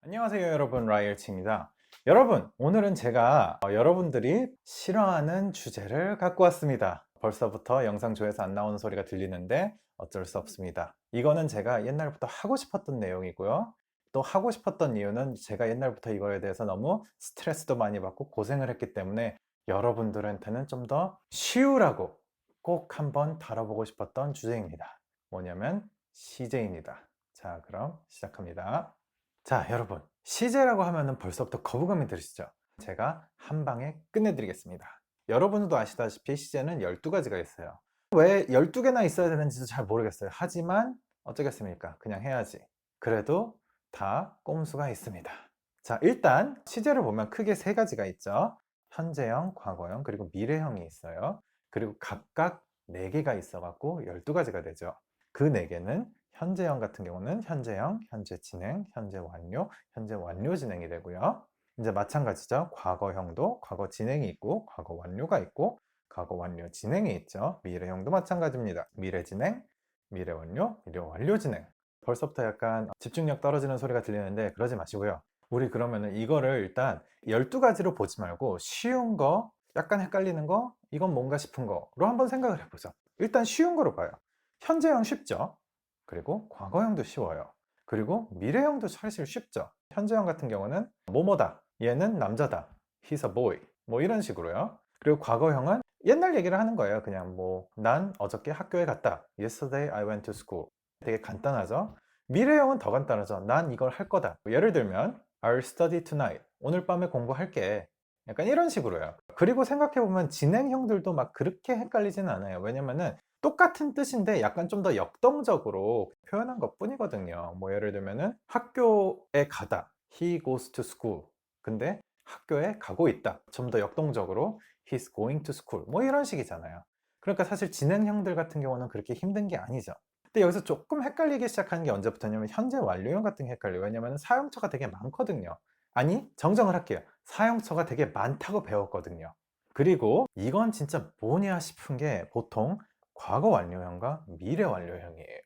안녕하세요 여러분, 라이얼치입니다. 여러분, 오늘은 제가 여러분들이 싫어하는 주제를 갖고 왔습니다. 벌써부터 영상 조회수 안 나오는 소리가 들리는데 어쩔 수 없습니다. 이거는 제가 옛날부터 하고 싶었던 내용이고요. 또 하고 싶었던 이유는 제가 옛날부터 이거에 대해서 너무 스트레스도 많이 받고 고생을 했기 때문에 여러분들한테는 좀 더 쉬우라고 꼭 한번 다뤄보고 싶었던 주제입니다. 뭐냐면 CJ입니다. 자, 그럼 시작합니다. 자, 여러분, CJ라고 하면은 벌써부터 거부감이 들으시죠? 제가 한 방에 끝내드리겠습니다. 여러분도 아시다시피 CJ는 12가지가 있어요. 왜 12개나 있어야 되는지도 잘 모르겠어요. 하지만 어쩌겠습니까? 그냥 해야지. 그래도 다 꼼수가 있습니다. 자, 일단 CJ를 보면 크게 세 가지가 있죠. 현재형, 과거형, 그리고 미래형이 있어요. 그리고 각각 4개가 있어갖고 12가지가 되죠. 그 4개는 현재형 같은 경우는 현재형, 현재 진행, 현재 완료, 현재 완료 진행이 되고요. 이제 마찬가지죠. 과거형도 과거 진행이 있고 과거 완료가 있고 과거 완료 진행이 있죠. 미래형도 마찬가지입니다. 미래 진행, 미래 완료, 미래 완료 진행. 벌써부터 약간 집중력 떨어지는 소리가 들리는데 그러지 마시고요. 우리 그러면은 이거를 일단 12가지로 보지 말고 쉬운 거, 약간 헷갈리는 거, 이건 뭔가 싶은 거로 한번 생각을 해보죠. 일단 쉬운 거로 봐요. 현재형 쉽죠? 그리고 과거형도 쉬워요. 그리고 미래형도 사실 쉽죠. 현재형 같은 경우는 뭐뭐다, 얘는 남자다, he's a boy, 뭐 이런 식으로요. 그리고 과거형은 옛날 얘기를 하는 거예요. 그냥 뭐 난 어저께 학교에 갔다, yesterday I went to school. 되게 간단하죠. 미래형은 더 간단하죠. 난 이걸 할 거다. 예를 들면 I'll study tonight, 오늘 밤에 공부할게. 약간 이런 식으로요. 그리고 생각해보면 진행형들도 막 그렇게 헷갈리진 않아요. 왜냐면은 똑같은 뜻인데 약간 좀 더 역동적으로 표현한 것 뿐이거든요. 뭐 예를 들면은 학교에 가다, he goes to school. 근데 학교에 가고 있다, 좀 더 역동적으로 he's going to school, 뭐 이런 식이잖아요. 그러니까 사실 진행형들 같은 경우는 그렇게 힘든 게 아니죠. 근데 여기서 조금 헷갈리기 시작하는 게 언제부터냐면 현재 완료형 같은 게 헷갈려요. 왜냐면 사용처가 되게 많거든요. 아니, 정정을 할게요. 사용처가 되게 많다고 배웠거든요. 그리고 이건 진짜 뭐냐 싶은 게 보통 과거 완료형과 미래 완료형이에요.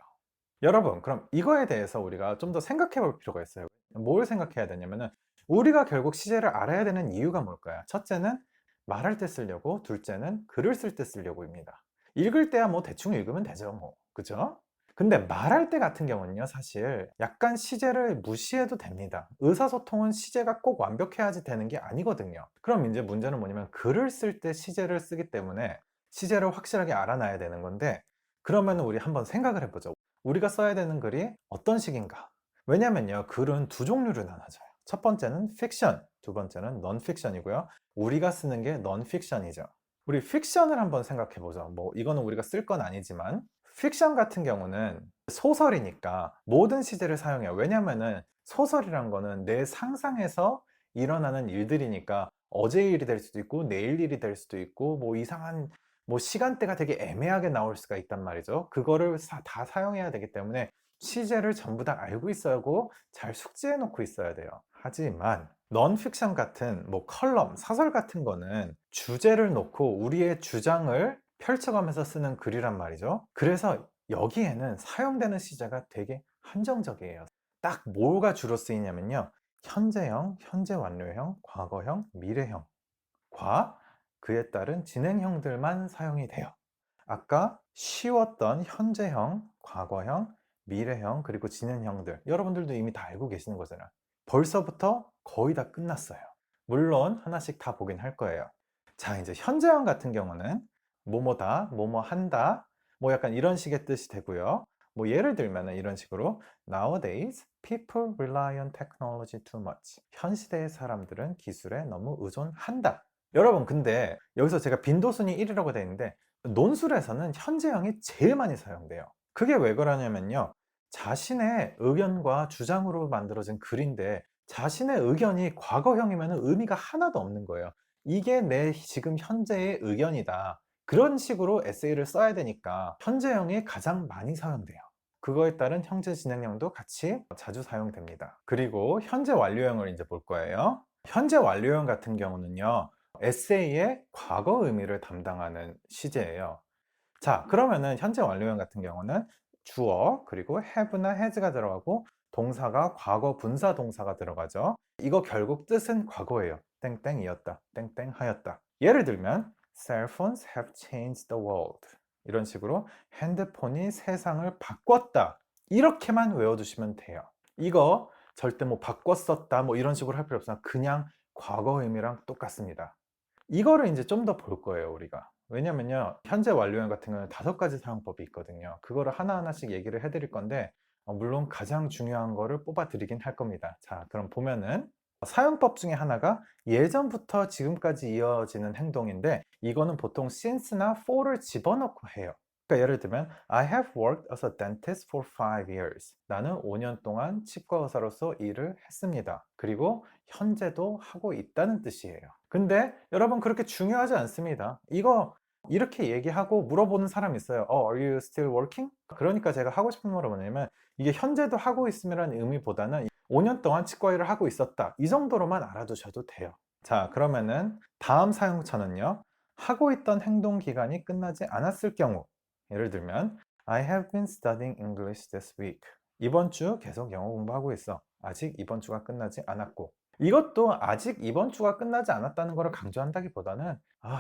여러분, 그럼 이거에 대해서 우리가 좀 더 생각해 볼 필요가 있어요. 뭘 생각해야 되냐면은 우리가 결국 시제를 알아야 되는 이유가 뭘까요? 첫째는 말할 때 쓰려고, 둘째는 글을 쓸 때 쓰려고입니다. 읽을 때야 뭐 대충 읽으면 되죠, 뭐. 그죠? 근데 말할 때 같은 경우는요, 사실 약간 시제를 무시해도 됩니다. 의사소통은 시제가 꼭 완벽해야지 되는 게 아니거든요. 그럼 이제 문제는 뭐냐면 글을 쓸 때 시제를 쓰기 때문에 시제를 확실하게 알아놔야 되는 건데, 그러면 우리 한번 생각을 해보죠. 우리가 써야 되는 글이 어떤 식인가? 왜냐면요, 글은 두 종류로 나눠져요. 첫 번째는 픽션, 두 번째는 넌픽션이고요. 우리가 쓰는 게 넌픽션이죠. 우리 픽션을 한번 생각해 보죠. 뭐 이거는 우리가 쓸 건 아니지만 픽션 같은 경우는 소설이니까 모든 시제를 사용해요. 왜냐면은 소설이란 거는 내 상상에서 일어나는 일들이니까 어제 일이 될 수도 있고 내일 일이 될 수도 있고 뭐 이상한 뭐 시간대가 되게 애매하게 나올 수가 있단 말이죠. 그거를 다 사용해야 되기 때문에 시제를 전부 다 알고 있어야 하고 잘 숙지해 놓고 있어야 돼요. 하지만 넌픽션 같은 뭐 컬럼, 사설 같은 거는 주제를 놓고 우리의 주장을 펼쳐가면서 쓰는 글이란 말이죠. 그래서 여기에는 사용되는 시제가 되게 한정적이에요. 딱 뭐가 주로 쓰이냐면요, 현재형, 현재 완료형, 과거형, 미래형 과 그에 따른 진행형들만 사용이 돼요. 아까 쉬웠던 현재형, 과거형, 미래형, 그리고 진행형들, 여러분들도 이미 다 알고 계시는 거잖아요. 벌써부터 거의 다 끝났어요. 물론 하나씩 다 보긴 할 거예요. 자, 이제 현재형 같은 경우는 뭐뭐다, 뭐뭐 한다, 뭐 약간 이런 식의 뜻이 되고요. 뭐 예를 들면 이런 식으로 Nowadays, people rely on technology too much. 현 시대의 사람들은 기술에 너무 의존한다. 여러분, 근데 여기서 제가 빈도순위 1이라고 되어 있는데 논술에서는 현재형이 제일 많이 사용돼요. 그게 왜 그러냐면요, 자신의 의견과 주장으로 만들어진 글인데 자신의 의견이 과거형이면 의미가 하나도 없는 거예요. 이게 내 지금 현재의 의견이다, 그런 식으로 에세이를 써야 되니까 현재형이 가장 많이 사용돼요. 그거에 따른 현재 진행형도 같이 자주 사용됩니다. 그리고 현재 완료형을 이제 볼 거예요. 현재 완료형 같은 경우는요, 에세이의 과거 의미를 담당하는 시제예요. 자, 그러면은 현재 완료형 같은 경우는 주어, 그리고 have나 has가 들어가고 동사가 과거 분사 동사가 들어가죠. 이거 결국 뜻은 과거예요. 땡땡이었다, 땡땡하였다. 예를 들면 Cell phones have changed the world. 이런 식으로 핸드폰이 세상을 바꿨다. 이렇게만 외워두시면 돼요. 이거 절대 뭐 바꿨었다 뭐 이런 식으로 할 필요 없어요. 그냥 과거 의미랑 똑같습니다. 이거를 이제 좀 더 볼 거예요, 우리가. 왜냐면요, 현재 완료형 같은 경우는 5가지 사용법이 있거든요. 그거를 하나하나씩 얘기를 해드릴 건데, 물론 가장 중요한 거를 뽑아 드리긴 할 겁니다. 자, 그럼 보면은 사용법 중에 하나가 예전부터 지금까지 이어지는 행동인데, 이거는 보통 since나 for를 집어넣고 해요. 그러니까 예를 들면 I have worked as a dentist for 5 years. 나는 5년 동안 치과 의사로서 일을 했습니다. 그리고 현재도 하고 있다는 뜻이에요. 근데 여러분, 그렇게 중요하지 않습니다. 이거 이렇게 얘기하고 물어보는 사람이 있어요. Are you still working? 그러니까 제가 하고 싶은 말은 뭐냐면, 이게 현재도 하고 있음이라는 의미보다는 5년 동안 치과 일을 하고 있었다, 이 정도로만 알아두셔도 돼요. 자, 그러면은 다음 사용처는요, 하고 있던 행동 기간이 끝나지 않았을 경우. 예를 들면 I have been studying English this week. 이번 주 계속 영어 공부하고 있어. 아직 이번 주가 끝나지 않았고. 이것도 아직 이번 주가 끝나지 않았다는 것을 강조한다기보다는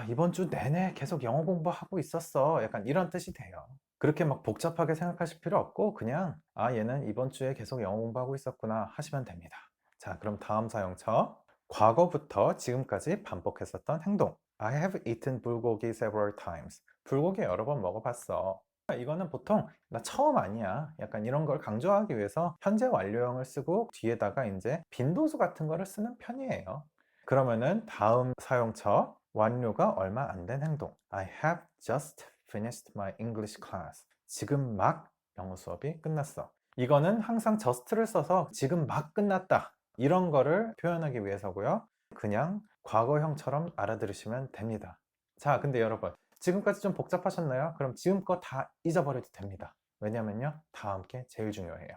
이번 주 내내 계속 영어 공부하고 있었어, 약간 이런 뜻이 돼요. 그렇게 막 복잡하게 생각하실 필요 없고, 그냥 얘는 이번 주에 계속 영어 공부하고 있었구나 하시면 됩니다. 자, 그럼 다음 사용처. 과거부터 지금까지 반복했었던 행동. I have eaten 불고기 several times. 불고기 여러 번 먹어봤어. 이거는 보통 나 처음 아니야, 약간 이런 걸 강조하기 위해서 현재 완료형을 쓰고 뒤에다가 이제 빈도수 같은 거를 쓰는 편이에요. 그러면은 다음 사용처, 완료가 얼마 안 된 행동. I have just finished my English class. 지금 막 영어 수업이 끝났어. 이거는 항상 just를 써서 지금 막 끝났다, 이런 거를 표현하기 위해서고요. 그냥 과거형처럼 알아들으시면 됩니다. 자, 근데 여러분, 지금까지 좀 복잡하셨나요? 그럼 지금 거 다 잊어버려도 됩니다. 왜냐면요, 다음 게 제일 중요해요.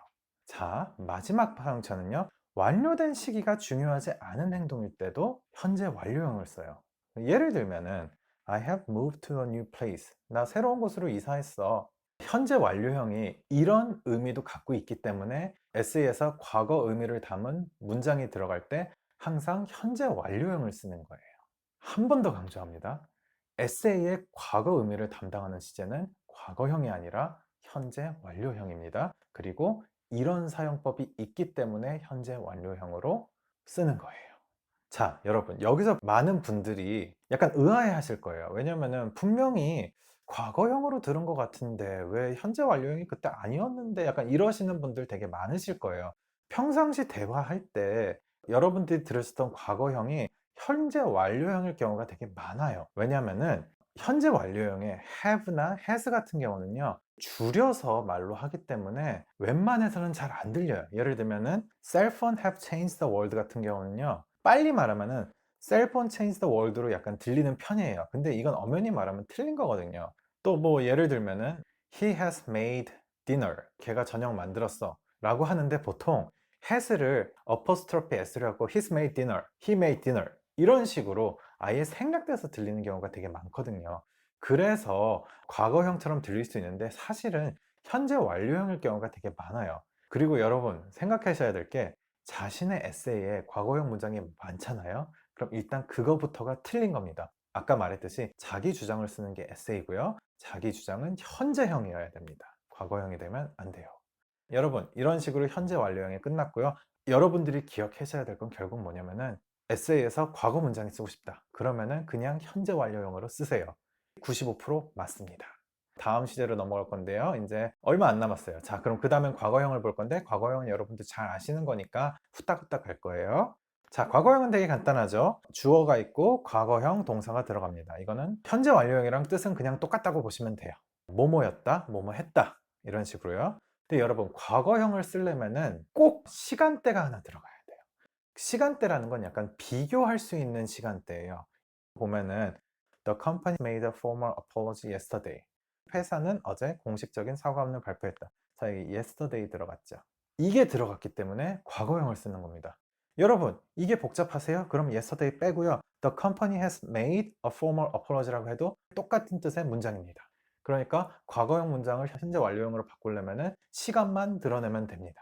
자, 마지막 사용처는요, 완료된 시기가 중요하지 않은 행동일 때도 현재 완료형을 써요. 예를 들면은 I have moved to a new place. 나 새로운 곳으로 이사했어. 현재 완료형이 이런 의미도 갖고 있기 때문에 에세이에서 과거 의미를 담은 문장이 들어갈 때 항상 현재 완료형을 쓰는 거예요. 한 번 더 강조합니다. 에세이의 과거 의미를 담당하는 시제는 과거형이 아니라 현재 완료형입니다. 그리고 이런 사용법이 있기 때문에 현재 완료형으로 쓰는 거예요. 자, 여러분, 여기서 많은 분들이 약간 의아해 하실 거예요. 왜냐면은 분명히 과거형으로 들은 것 같은데 왜 현재 완료형이 그때 아니었는데, 약간 이러시는 분들 되게 많으실 거예요. 평상시 대화할 때 여러분들이 들으셨던 과거형이 현재 완료형일 경우가 되게 많아요. 왜냐면은 현재 완료형의 have나 has 같은 경우는요, 줄여서 말로 하기 때문에 웬만해서는 잘 안 들려요. 예를 들면은 cell phone have changed the world 같은 경우는요, 빨리 말하면은 cell phone changed the world로 약간 들리는 편이에요. 근데 이건 엄연히 말하면 틀린 거거든요. 또 뭐 예를 들면은 he has made dinner. 걔가 저녁 만들었어 라고 하는데, 보통 has를 apostrophe s를 하고 he's made dinner, he made dinner 이런 식으로 아예 생략돼서 들리는 경우가 되게 많거든요. 그래서 과거형처럼 들릴 수 있는데 사실은 현재 완료형일 경우가 되게 많아요. 그리고 여러분, 생각하셔야 될 게, 자신의 에세이에 과거형 문장이 많잖아요. 그럼 일단 그거부터가 틀린 겁니다. 아까 말했듯이 자기 주장을 쓰는 게 에세이고요, 자기 주장은 현재형이어야 됩니다. 과거형이 되면 안 돼요. 여러분, 이런 식으로 현재 완료형이 끝났고요. 여러분들이 기억하셔야 될 건 결국 뭐냐면은, 에세이에서 과거 문장이 쓰고 싶다, 그러면은 그냥 현재 완료형으로 쓰세요. 95% 맞습니다. 다음 시제로 넘어갈 건데요, 이제 얼마 안 남았어요. 자, 그럼 그 다음엔 과거형을 볼 건데, 과거형은 여러분들 잘 아시는 거니까 후딱후딱 갈 거예요. 자, 과거형은 되게 간단하죠. 주어가 있고 과거형 동사가 들어갑니다. 이거는 현재 완료형이랑 뜻은 그냥 똑같다고 보시면 돼요. 뭐뭐였다, 뭐뭐 했다, 이런 식으로요. 근데 여러분, 과거형을 쓰려면은 꼭 시간대가 하나 들어가야 돼요. 시간대라는 건 약간 비교할 수 있는 시간대예요. 보면은 The company made a formal apology yesterday. 회사는 어제 공식적인 사과문을 발표했다. 자, 여기 yesterday 들어갔죠. 이게 들어갔기 때문에 과거형을 쓰는 겁니다. 여러분, 이게 복잡하세요? 그럼 yesterday 빼고요, The company has made a formal apology라고 해도 똑같은 뜻의 문장입니다. 그러니까 과거형 문장을 현재 완료형으로 바꾸려면 시간만 드러내면 됩니다.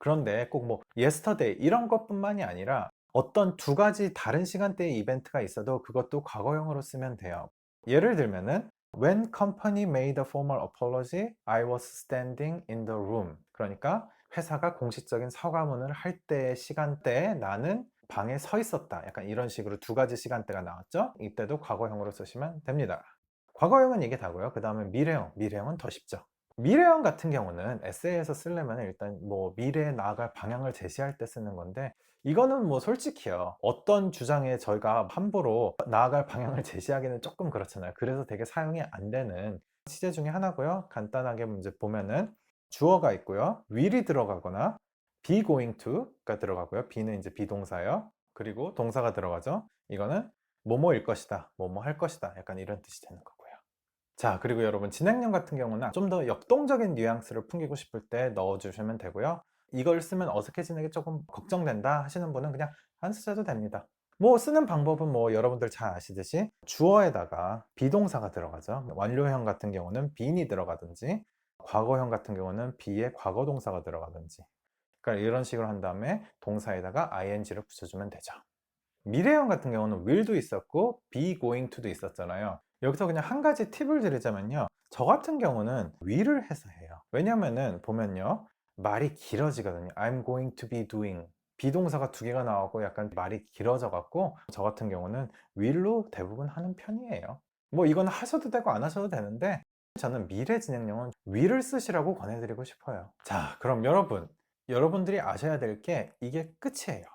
그런데 꼭 뭐 yesterday 이런 것뿐만이 아니라 어떤 두 가지 다른 시간대의 이벤트가 있어도 그것도 과거형으로 쓰면 돼요. 예를 들면은 When company made a formal apology, I was standing in the room. 그러니까 회사가 공식적인 사과문을 할 때의 시간대에 나는 방에 서 있었다. 약간 이런 식으로 두 가지 시간대가 나왔죠? 이때도 과거형으로 쓰시면 됩니다. 과거형은 이게 다고요. 그 다음에 미래형. 미래형은 더 쉽죠. 미래형 같은 경우는 에세이에서 쓰려면 일단 뭐 미래에 나아갈 방향을 제시할 때 쓰는 건데, 이거는 뭐 솔직히요, 어떤 주장에 저희가 함부로 나아갈 방향을 제시하기는 조금 그렇잖아요. 그래서 되게 사용이 안 되는 시제 중에 하나고요. 간단하게 문제 보면은 주어가 있고요, will이 들어가거나 be going to가 들어가고요. be는 이제 비동사예요. 그리고 동사가 들어가죠. 이거는 뭐뭐일 것이다, 뭐뭐 할 것이다, 약간 이런 뜻이 되는 거고요. 자, 그리고 여러분 진행형 같은 경우는 좀 더 역동적인 뉘앙스를 풍기고 싶을 때 넣어주시면 되고요. 이걸 쓰면 어색해지는 게 조금 걱정된다 하시는 분은 그냥 안 쓰셔도 됩니다. 뭐 쓰는 방법은 뭐 여러분들 잘 아시듯이 주어에다가 비동사가 들어가죠. 완료형 같은 경우는 being이 들어가든지, 과거형 같은 경우는 be에 과거동사가 들어가든지, 그러니까 이런 식으로 한 다음에 동사에다가 ing를 붙여주면 되죠. 미래형 같은 경우는 will도 있었고 be going to도 있었잖아요. 여기서 그냥 한 가지 팁을 드리자면요, 저 같은 경우는 will을 해서 해요. 왜냐면은 보면요, 말이 길어지거든요. I'm going to be doing, 비동사가 두 개가 나오고 약간 말이 길어져 갖고 저 같은 경우는 will로 대부분 하는 편이에요. 뭐 이건 하셔도 되고 안 하셔도 되는데, 저는 미래 진행형은 will을 쓰시라고 권해드리고 싶어요. 자, 그럼 여러분들이 아셔야 될 게 이게 끝이에요.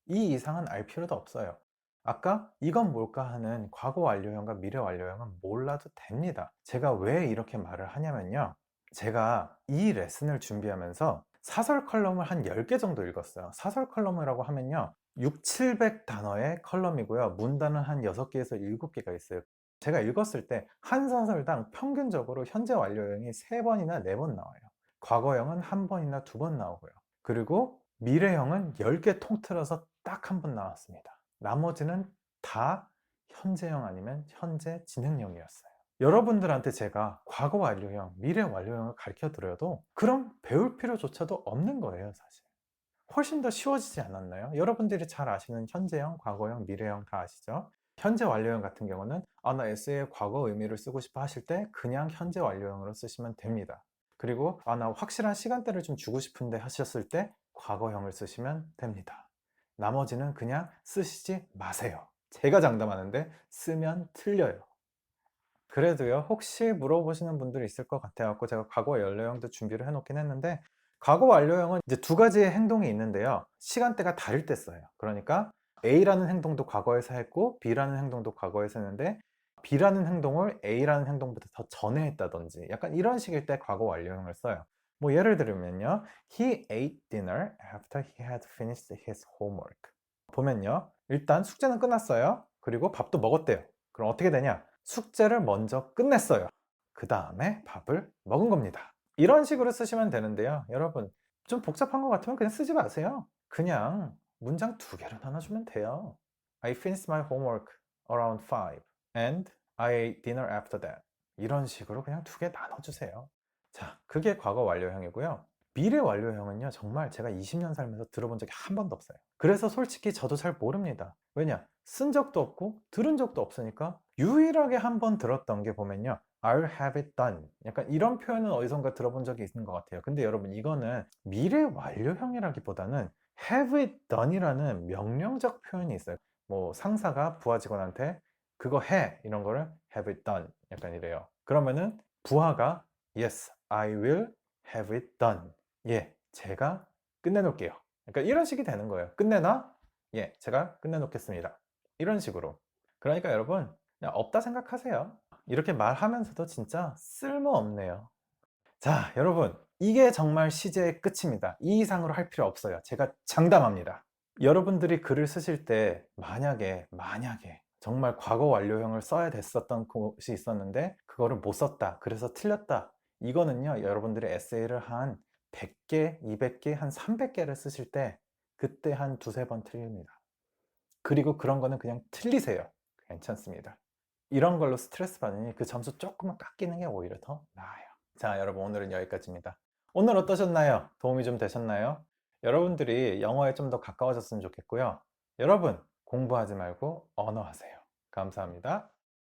이 이상은 알 필요도 없어요. 아까 이건 뭘까 하는 과거 완료형과 미래 완료형은 몰라도 됩니다. 제가 왜 이렇게 말을 하냐면요, 제가 이 레슨을 준비하면서 사설 컬럼을 한 10개 정도 읽었어요. 사설 컬럼이라고 하면요, 6, 700단어의 컬럼이고요. 문단은 한 6개에서 7개가 있어요. 제가 읽었을 때 한 사설당 평균적으로 현재 완료형이 3번이나 4번 나와요. 과거형은 1번이나 2번 나오고요. 그리고 미래형은 10개 통틀어서 딱 한 번 나왔습니다. 나머지는 다 현재형 아니면 현재 진행형이었어요. 여러분들한테 제가 과거 완료형, 미래 완료형을 가르쳐 드려도 그럼 배울 필요조차도 없는 거예요, 사실. 훨씬 더 쉬워지지 않았나요? 여러분들이 잘 아시는 현재형, 과거형, 미래형 다 아시죠? 현재 완료형 같은 경우는 나 에세이에 과거 의미를 쓰고 싶어 하실 때 그냥 현재 완료형으로 쓰시면 됩니다. 그리고 나 확실한 시간대를 좀 주고 싶은데 하셨을 때 과거형을 쓰시면 됩니다. 나머지는 그냥 쓰시지 마세요. 제가 장담하는데 쓰면 틀려요. 그래도요, 혹시 물어보시는 분들이 있을 것 같아요. 제가 과거 완료형도 준비를 해놓긴 했는데, 과거 완료형은 이제 두 가지의 행동이 있는데요, 시간대가 다를 때 써요. 그러니까 A라는 행동도 과거에서 했고 B라는 행동도 과거에서 했는데, B라는 행동을 A라는 행동보다 더 전에 했다든지 약간 이런 식일 때 과거 완료형을 써요. 뭐 예를 들면요, He ate dinner after he had finished his homework. 보면요, 일단 숙제는 끝났어요. 그리고 밥도 먹었대요. 그럼 어떻게 되냐? 숙제를 먼저 끝냈어요. 그 다음에 밥을 먹은 겁니다. 이런 식으로 쓰시면 되는데요, 여러분 좀 복잡한 것 같으면 그냥 쓰지 마세요. 그냥 문장 두 개로 나눠주면 돼요. I finished my homework around 5 and I ate dinner after that. 이런 식으로 그냥 두 개 나눠주세요. 자, 그게 과거 완료형이고요. 미래 완료형은요, 정말 제가 20년 살면서 들어본 적이 한 번도 없어요. 그래서 솔직히 저도 잘 모릅니다. 왜냐? 쓴 적도 없고 들은 적도 없으니까. 유일하게 한 번 들었던 게 보면요, I'll have it done, 약간 이런 표현은 어디선가 들어본 적이 있는 것 같아요. 근데 여러분, 이거는 미래 완료형이라기보다는 have it done이라는 명령적 표현이 있어요. 뭐 상사가 부하 직원한테 그거 해, 이런 거를 have it done, 약간 이래요. 그러면은 부하가 yes, I will have it done, 예, 제가 끝내놓을게요. 그러니까 이런 식이 되는 거예요. 끝내나? 예, 제가 끝내놓겠습니다. 이런 식으로. 그러니까 여러분, 그냥 없다 생각하세요. 이렇게 말하면서도 진짜 쓸모없네요. 자, 여러분, 이게 정말 시제의 끝입니다. 이 이상으로 할 필요 없어요. 제가 장담합니다. 여러분들이 글을 쓰실 때 만약에 정말 과거 완료형을 써야 됐었던 곳이 있었는데 그거를 못 썼다, 그래서 틀렸다, 이거는요, 여러분들이 에세이를 한 100개, 200개, 한 300개를 쓰실 때 그때 한 두세 번 틀립니다. 그리고 그런 거는 그냥 틀리세요. 괜찮습니다. 이런 걸로 스트레스 받으니 그 점수 조금만 깎이는 게 오히려 더 나아요. 자, 여러분, 오늘은 여기까지입니다. 오늘 어떠셨나요? 도움이 좀 되셨나요? 여러분들이 영어에 좀 더 가까워졌으면 좋겠고요. 여러분, 공부하지 말고 언어하세요. 감사합니다.